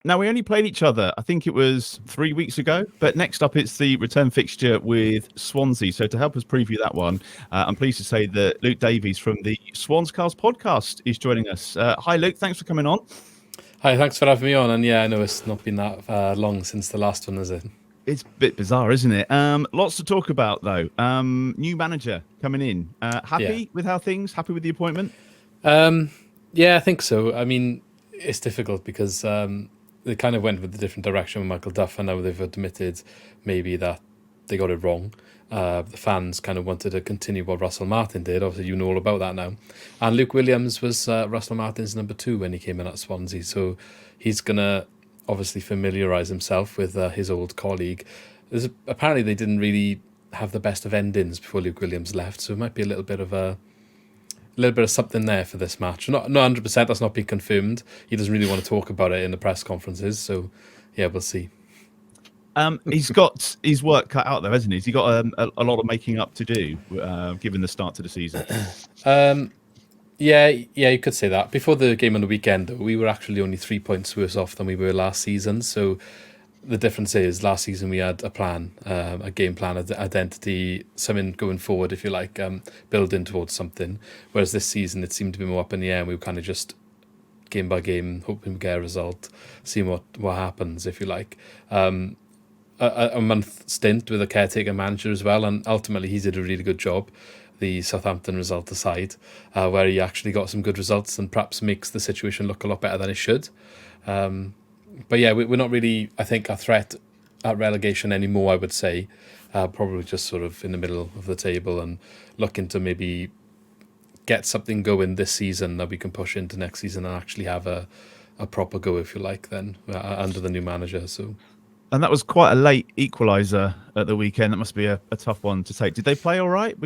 Now, we only played each other, I think it was 3 weeks ago, but next up it's the return fixture with Swansea. So to help us preview that one, I'm pleased to say that Luke Davies from the Swans Cast Podcast is joining us. Hi, Luke. Thanks for coming on. Hi, thanks for having me on. And yeah, I know it's not been that long since the last one, is it? It's a bit bizarre, isn't it? Lots to talk about, though. New manager coming in. Happy with how things? Happy with the appointment? Yeah, I think so. I mean, it's difficult because they kind of went with a different direction with Michael Duff, and now they've admitted maybe that they got it wrong. The fans kind of wanted to continue what Russell Martin did. Obviously, you know all about that now. And Luke Williams was Russell Martin's number 2 when he came in at Swansea. So he's going to obviously familiarise himself with his old colleague. Apparently, they didn't really have the best of endings before Luke Williams left. So it might be a little bit of something there for this match. Not 100%, that's not been confirmed. He doesn't really want to talk about it in the press conferences. So, yeah, we'll see. He's got his work cut out though, hasn't he? He's got a lot of making up to do, given the start to the season. Yeah, you could say that. Before the game on the weekend, though, we were actually only 3 points worse off than we were last season. So the difference is last season we had a plan, a game plan, identity, something going forward, if you like, building towards something. Whereas this season it seemed to be more up in the air, and we were kind of just game by game, hoping we get a result, seeing what happens, if you like. A month stint with a caretaker manager as well, and ultimately he did a really good job, the Southampton result aside, where he actually got some good results and perhaps makes the situation look a lot better than it should. But yeah, we're not really, I think, a threat at relegation anymore, I would say. Probably just sort of in the middle of the table and looking to maybe get something going this season that we can push into next season and actually have a proper go, if you like, then under the new manager. So. And that was quite a late equaliser at the weekend. That must be a tough one to take. Did they play all right?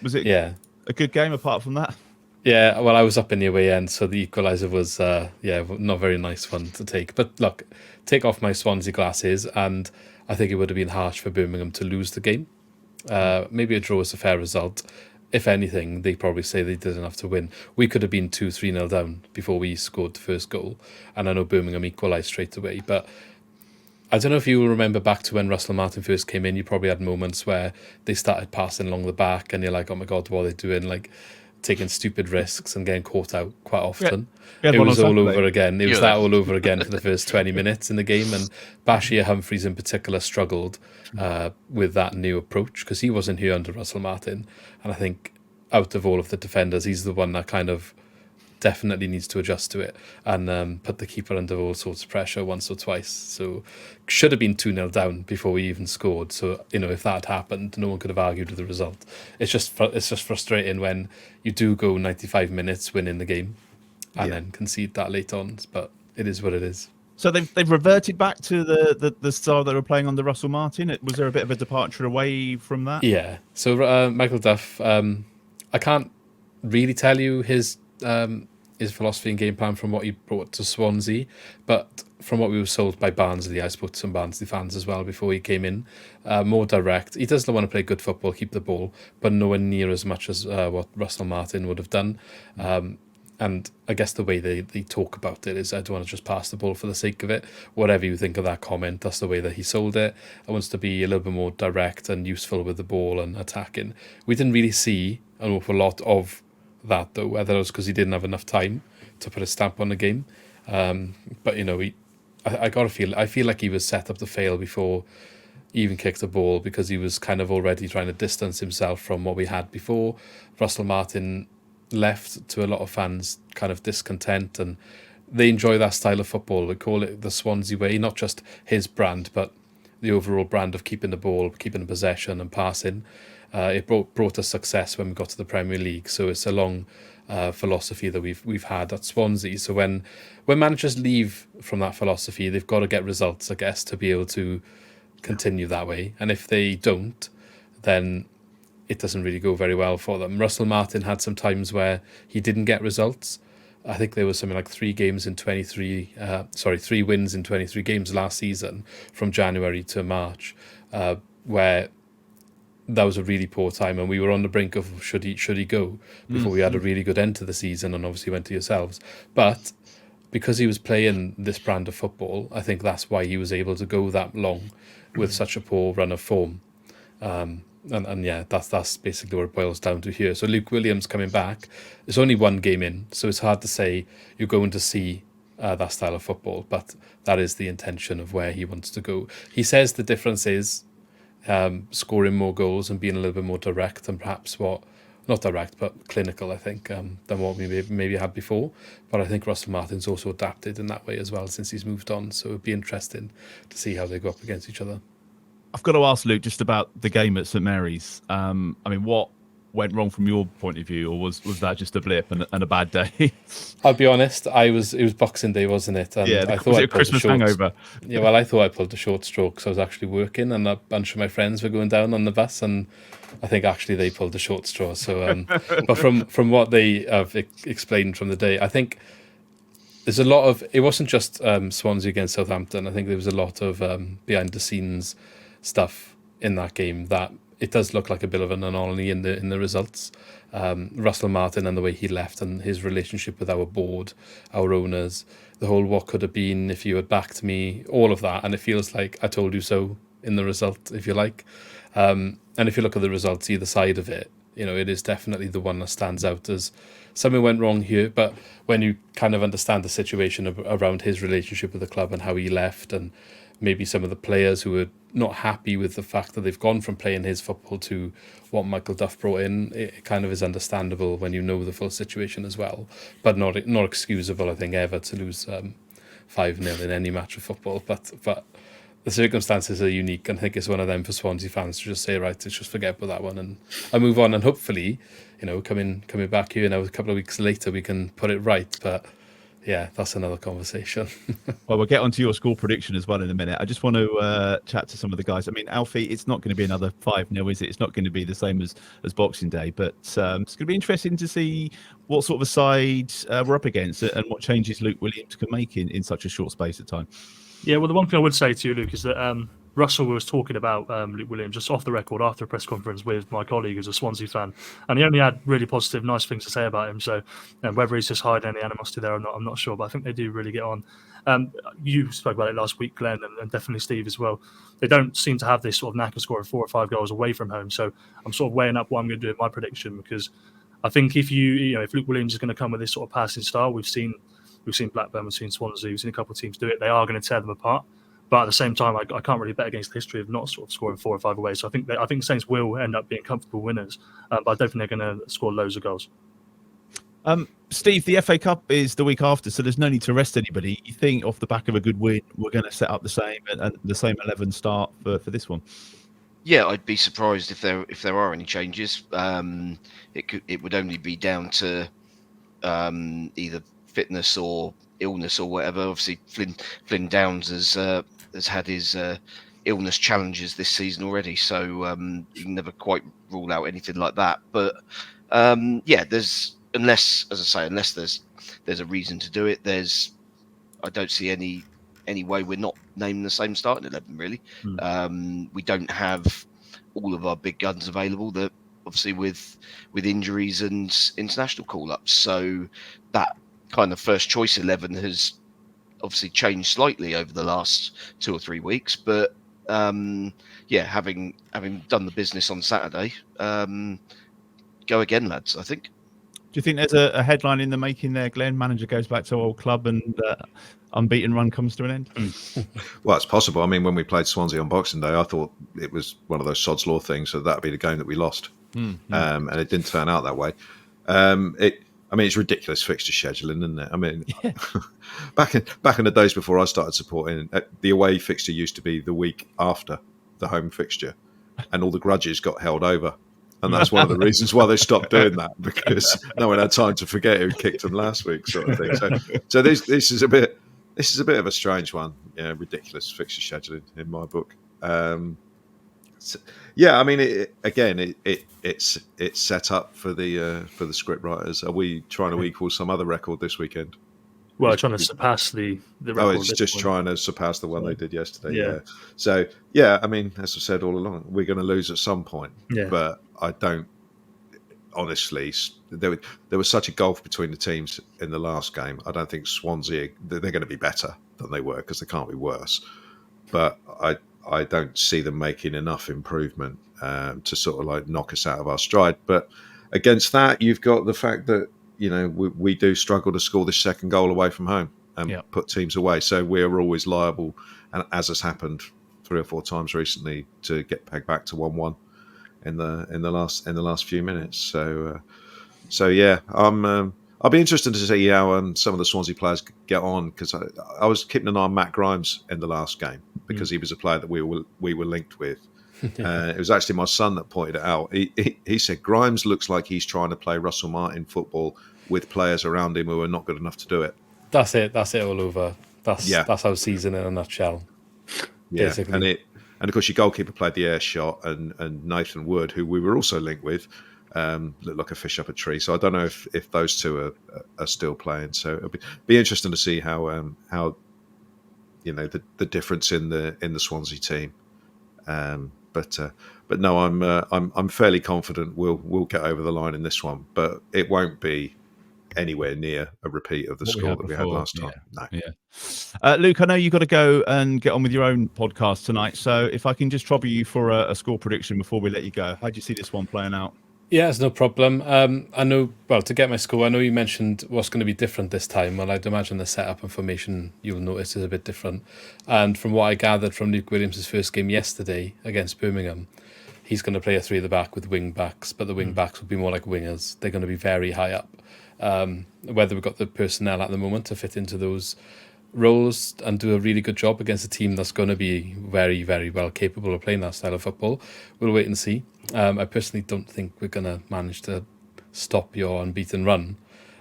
Was it a good game apart from that? Yeah, well, I was up in the away end, so the equaliser was, not a very nice one to take. But look, take off my Swansea glasses, and I think it would have been harsh for Birmingham to lose the game. Maybe a draw is a fair result. If anything, they probably say they did enough to win. We could have been 2-3-0 down before we scored the first goal, and I know Birmingham equalised straight away, but I don't know if you will remember back to when Russell Martin first came in. You probably had moments where they started passing along the back and you're like, oh my God, what are they doing? Like taking stupid risks and getting caught out quite often. It was all over again. It was that all over again for the first 20 minutes in the game. And Bashir Humphreys in particular struggled with that new approach because he wasn't here under Russell Martin. And I think out of all of the defenders, he's the one that kind of definitely needs to adjust to it and put the keeper under all sorts of pressure once or twice. So should have been 2-0 down before we even scored. So, if that had happened, no one could have argued with the result. It's just frustrating when you do go 95 minutes winning the game and then concede that late on. But it is what it is. So they've reverted back to the style they were playing on the Russell Martin. Was there a bit of a departure away from that? Yeah. So Michael Duff, I can't really tell you his philosophy and game plan from what he brought to Swansea, but from what we were sold by Barnsley, I spoke to some Barnsley fans as well before he came in, more direct. He does want to play good football, keep the ball, but nowhere near as much as what Russell Martin would have done. And I guess the way they talk about it is, I don't want to just pass the ball for the sake of it. Whatever you think of that comment, that's the way that he sold it. I wants to be a little bit more direct and useful with the ball and attacking. We didn't really see an awful lot of that though, whether it was because he didn't have enough time to put a stamp on the game. But I feel like he was set up to fail before he even kicked the ball because he was kind of already trying to distance himself from what we had before. Russell Martin left to a lot of fans kind of discontent, and they enjoy that style of football. They call it the Swansea way, not just his brand, but the overall brand of keeping the ball, keeping the possession and passing. It brought us success when we got to the Premier League. So it's a long philosophy that we've had at Swansea. So when managers leave from that philosophy, they've got to get results, I guess, to be able to continue that way. And if they don't, then it doesn't really go very well for them. Russell Martin had some times where he didn't get results. I think there was something like 3 wins in 23 games last season from January to March, where that was a really poor time, and we were on the brink of should he go before we had a really good end to the season, and obviously went to yourselves. But because he was playing this brand of football, I think that's why he was able to go that long with such a poor run of form. And yeah, that's basically what it boils down to here. So Luke Williams coming back, it's only one game in, so it's hard to say you're going to see that style of football, but that is the intention of where he wants to go. He says the difference is scoring more goals and being a little bit more direct and perhaps not direct, but clinical, I think, than what we maybe had before. But I think Russell Martin's also adapted in that way as well since he's moved on. So it'd be interesting to see how they go up against each other. I've got to ask Luke just about the game at St Mary's. I mean, what went wrong from your point of view, or was that just a blip and a bad day? I'll be honest. It was Boxing Day, wasn't it? And Yeah, I thought was I it a Christmas hangover? Yeah, well, I thought I pulled the short straw because I was actually working, and a bunch of my friends were going down on the bus, and I think actually they pulled the short straw. So, but from what they have explained from the day, I think there's a lot of. It wasn't just Swansea against Southampton. I think there was a lot of behind the scenes stuff in that game that it does look like a bit of an anomaly in the results. Russell Martin and the way he left and his relationship with our board, our owners, the whole what could have been if you had backed me, all of that. And it feels like I told you so in the result, if you like. And if you look at the results, either side of it, it is definitely the one that stands out as something went wrong here. But when you kind of understand the situation around his relationship with the club and how he left, and maybe some of the players who were not happy with the fact that they've gone from playing his football to what Michael Duff brought in, it kind of is understandable when you know the full situation as well, but not excusable, I think, ever to lose 5-0 in any match of football. But the circumstances are unique, and I think it's one of them for Swansea fans to just say, right, let's just forget about that one and move on, and hopefully, coming back here now a couple of weeks later, we can put it right. But yeah, that's another conversation. Well, we'll get onto your score prediction as well in a minute. I just want to chat to some of the guys. I mean, Alfie, it's not going to be another 5-0, is it? It's not going to be the same as Boxing Day, but it's going to be interesting to see what sort of a side we're up against and what changes Luke Williams can make in such a short space of time. Yeah, well, the one thing I would say to you, Luke, is that Russell was talking about Luke Williams just off the record after a press conference with my colleague who's a Swansea fan, and he only had really positive, nice things to say about him. So whether he's just hiding any animosity there or not, I'm not sure, but I think they do really get on. You spoke about it last week, Glen, and definitely Steve as well. They don't seem to have this sort of knack of scoring 4 or 5 goals away from home. So I'm sort of weighing up what I'm going to do in my prediction, because I think if if Luke Williams is going to come with this sort of passing style, we've seen Blackburn, we've seen Swansea, we've seen a couple of teams do it. They are going to tear them apart. But at the same time, I can't really bet against the history of not sort of scoring 4 or 5 away. So I think Saints will end up being comfortable winners, but I don't think they're going to score loads of goals. Steve, the FA Cup is the week after, so there's no need to rest anybody. You think off the back of a good win, we're going to set up the same and the same 11 start for this one? Yeah, I'd be surprised if there are any changes. It would only be down to either fitness or illness or whatever. Obviously, Flynn Downs has had his illness challenges this season already, so you can never quite rule out anything like that. But there's unless there's a reason to do it. I don't see any way we're not naming the same starting 11 really. We don't have all of our big guns available. That obviously with injuries and international call-ups, so that kind of first choice 11 has obviously changed slightly over the last 2 or 3 weeks, but having done the business on Saturday, go again, lads, I think. Do you think there's a headline in the making there, Glenn? Manager goes back to old club and unbeaten run comes to an end? Well, it's possible. I mean, when we played Swansea on Boxing Day, I thought it was one of those sod's law things, so that'd be the game that we lost. And it didn't turn out that way. It's ridiculous fixture scheduling, isn't it? I mean, back in the days before I started supporting, the away fixture used to be the week after the home fixture, and all the grudges got held over. And that's one of the reasons why they stopped doing that, because no one had time to forget who kicked them last week, sort of thing. So this is a bit of a strange one. Yeah, ridiculous fixture scheduling in my book. It's set up for the script writers. Are we trying to equal some other record this weekend? Well, trying to surpass the record. Oh, it's just trying to surpass the one they did yesterday. Yeah. So, I mean, as I said all along, we're going to lose at some point. Yeah. But honestly, there was such a gulf between the teams in the last game. I don't think Swansea, they're going to be better than they were because they can't be worse. But I don't see them making enough improvement to sort of like knock us out of our stride. But against that, you've got the fact that, we do struggle to score this second goal away from home and put teams away. So we're always liable, and as has happened 3 or 4 times recently, to get pegged back to 1-1 in the last few minutes. So yeah, I'll be interested to see how some of the Swansea players get on, because I was keeping an eye on Matt Grimes in the last game because he was a player that we were linked with. It was actually my son that pointed it out. He said Grimes looks like he's trying to play Russell Martin football with players around him who are not good enough to do it. That's it all over. That's our season in a nutshell. Yeah, basically. And of course your goalkeeper played the air shot, and Nathan Wood, who we were also linked with, looked like a fish up a tree. So I don't know if those two are still playing. So it'll be interesting to see how the difference in the Swansea team. But no, I'm fairly confident we'll get over the line in this one, but it won't be anywhere near a repeat of the score that we had last time. No. Yeah. Luke, I know you've got to go and get on with your own podcast tonight, so if I can just trouble you for a score prediction before we let you go. How do you see this one playing out? Yeah, it's no problem. I know, to get my score, I know you mentioned what's going to be different this time. Well, I'd imagine the setup and formation you'll notice is a bit different. And from what I gathered from Luke Williams' first game yesterday against Birmingham, he's going to play a 3 at the back with wing backs, but the wing backs will be more like wingers. They're going to be very high up. Whether we've got the personnel at the moment to fit into those roles and do a really good job against a team that's going to be very, very well capable of playing that style of football, we'll wait and see. I personally don't think we're going to manage to stop your unbeaten run.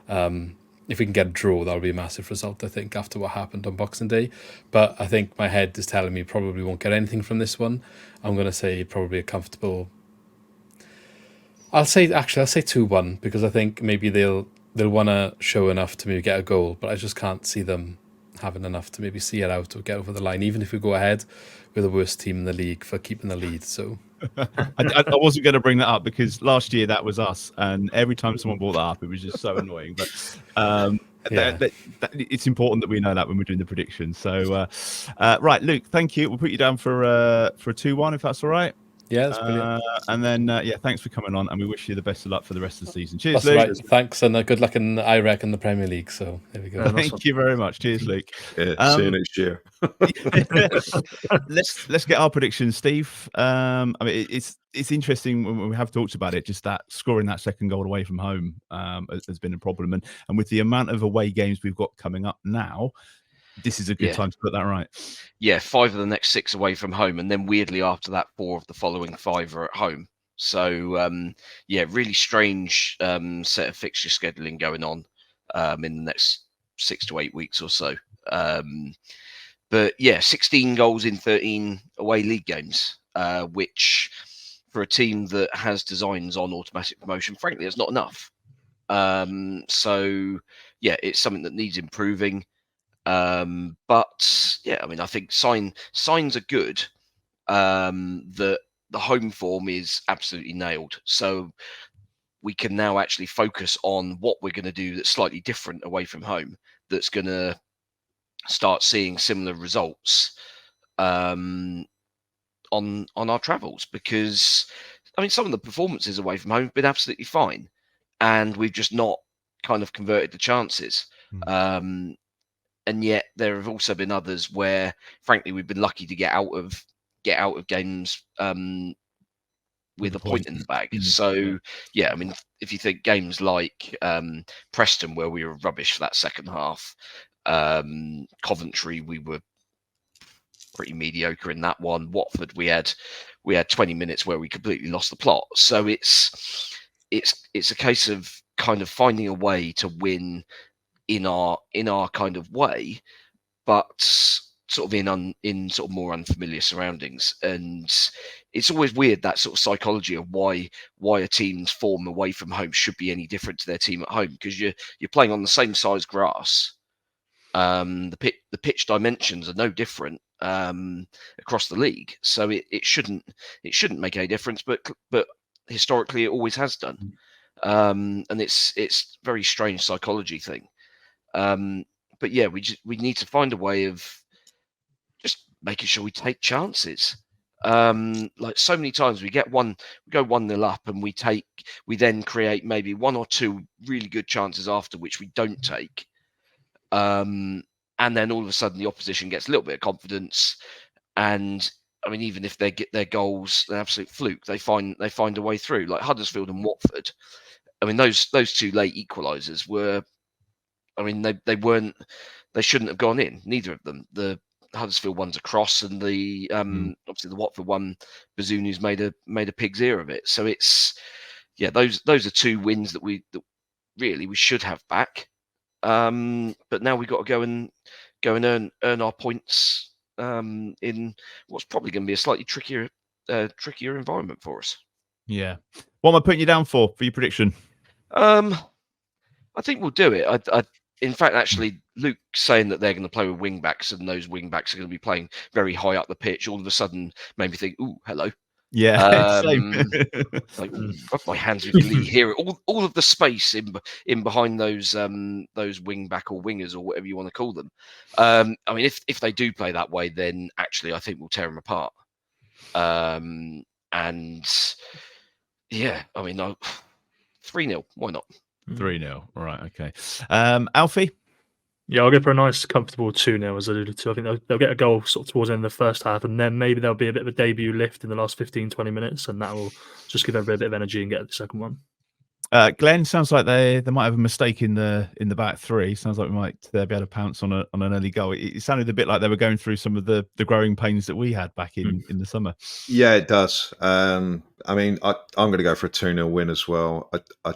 If we can get a draw, that'll be a massive result, I think, after what happened on Boxing Day. But I think my head is telling me probably won't get anything from this one. I'm going to say probably a comfortable... I'll say 2-1, because I think maybe they'll want to show enough to maybe get a goal, but I just can't see them having enough to maybe see it out or get over the line, even if we go ahead. We're the worst team in the league for keeping the lead. So I wasn't going to bring that up because last year that was us, and every time someone brought that up, it was just so annoying. But it's important that we know that when we're doing the predictions. So, right, Luke, thank you. We'll put you down for a 2-1 if that's all right. Yeah, that's brilliant. And then, thanks for coming on, and we wish you the best of luck for the rest of the season. Cheers, that's Luke. Right. Thanks, and good luck in the Premier League. So there we go. Thank you very much. Cheers, Luke. Yeah, see you next year. Let's get our predictions, Steve. I mean, it's interesting when we have talked about it. Just that scoring that second goal away from home has been a problem, and with the amount of away games we've got coming up now, this is a good time to put that right. Yeah, 5 of the next 6 away from home, and then weirdly after that, 4 of the following 5 are at home. So really strange set of fixture scheduling going on in the next 6 to 8 weeks or so. But 16 goals in 13 away league games, which for a team that has designs on automatic promotion, frankly, it's not enough. It's something that needs improving. I think signs are good. That the home form is absolutely nailed. So we can now actually focus on what we're going to do that's slightly different away from home. That's going to start seeing similar results on our travels, because some of the performances away from home have been absolutely fine, and we've just not kind of converted the chances. And yet there have also been others where, frankly, we've been lucky to get out of games with a point in the bag. So if you think games like Preston, where we were rubbish for that second half, Coventry, we were pretty mediocre in that one. Watford, we had 20 minutes where we completely lost the plot. So it's a case of kind of finding a way to win in our kind of way, but sort of in sort of more unfamiliar surroundings. And it's always weird, that sort of psychology of why a team's form away from home should be any different to their team at home, because you're playing on the same size grass. The pitch dimensions are no different across the league, so it shouldn't make any difference, but historically it always has done. and it's very strange psychology thing. But yeah, we need to find a way of just making sure we take chances. Like so many times we go 1-0 up and we then create maybe one or two really good chances after which we don't take. And then all of a sudden the opposition gets a little bit of confidence. And I mean, even if they get their goals, an absolute fluke, they find a way through. Like Huddersfield and Watford. I mean, those two late equalisers were, I mean, they shouldn't have gone in. Neither of them. The Huddersfield one's a cross, and the obviously the Watford one, Bazuni's made a pig's ear of it. So it's those are two wins that really we should have back. But now we've got to go and earn our points in what's probably going to be a slightly trickier environment for us. Yeah. What am I putting you down for your prediction? I think we'll do it. In fact, actually, Luke saying that they're going to play with wing backs and those wing backs are going to be playing very high up the pitch, all of a sudden made me think, ooh, hello. Yeah, same. Like, rub my hands with you hear it. All of the space in behind those wing back or wingers or whatever you want to call them. I mean, if they do play that way, then actually I think we'll tear them apart. And yeah, I mean, 3-0. Why not? 3-0. All right. Okay. Alfie? Yeah, I'll go for a nice, comfortable 2-0, as I alluded to. I think they'll get a goal sort of towards the end of the first half, and then maybe there'll be a bit of a debut lift in the last 15-20 minutes, and that will just give everybody a bit of energy and get the second one. Glen, sounds like they might have a mistake in the back three. Sounds like we might be able to pounce on an early goal. It sounded a bit like they were going through some of the growing pains that we had back in the summer. Yeah, it does. I mean, I'm going to go for a 2-0 win as well. I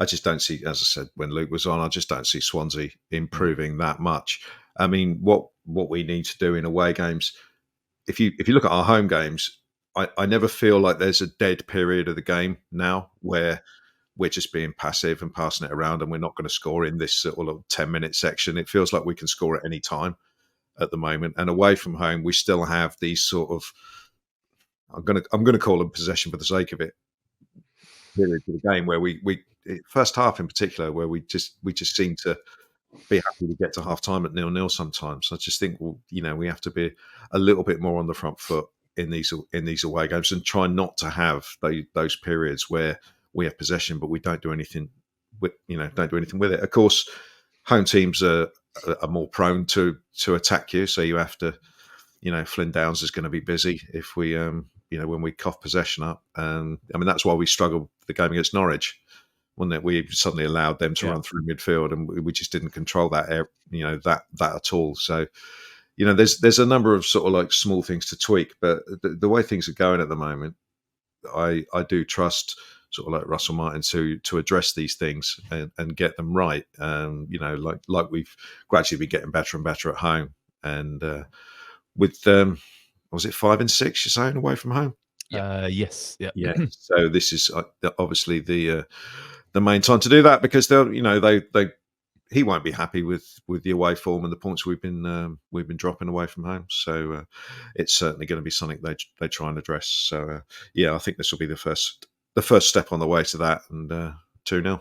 just don't see, as I said when Luke was on, I just don't see Swansea improving that much. I mean, what we need to do in away games, if you look at our home games, I never feel like there's a dead period of the game now where we're just being passive and passing it around and we're not going to score in this sort of 10-minute section. It feels like we can score at any time at the moment. And away from home, we still have these sort of, I'm going to call them possession for the sake of it, periods of the game where we first half in particular, where we just seem to be happy to get to half time at 0-0 sometimes. I just think, we have to be a little bit more on the front foot in these away games and try not to have those periods where we have possession but we don't do anything with it. Of course, home teams are more prone to attack you, so you have to, Flynn Downs is going to be busy if we when we cough possession up. I mean, that's why we struggled the game against Norwich, wasn't it? We suddenly allowed them to run through midfield and we just didn't control that that at all. So there's a number of sort of like small things to tweak, but the way things are going at the moment, I do trust sort of like Russell Martin to address these things and get them right. Like we've gradually been getting better and better at home. And with was it 5 and 6 you're saying away from home? Yes. Yeah. So this is obviously the main time to do that, because he won't be happy with the away form and the points we've been dropping away from home. So it's certainly going to be something they try and address. So I think this will be the first step on the way to that, and 2-0.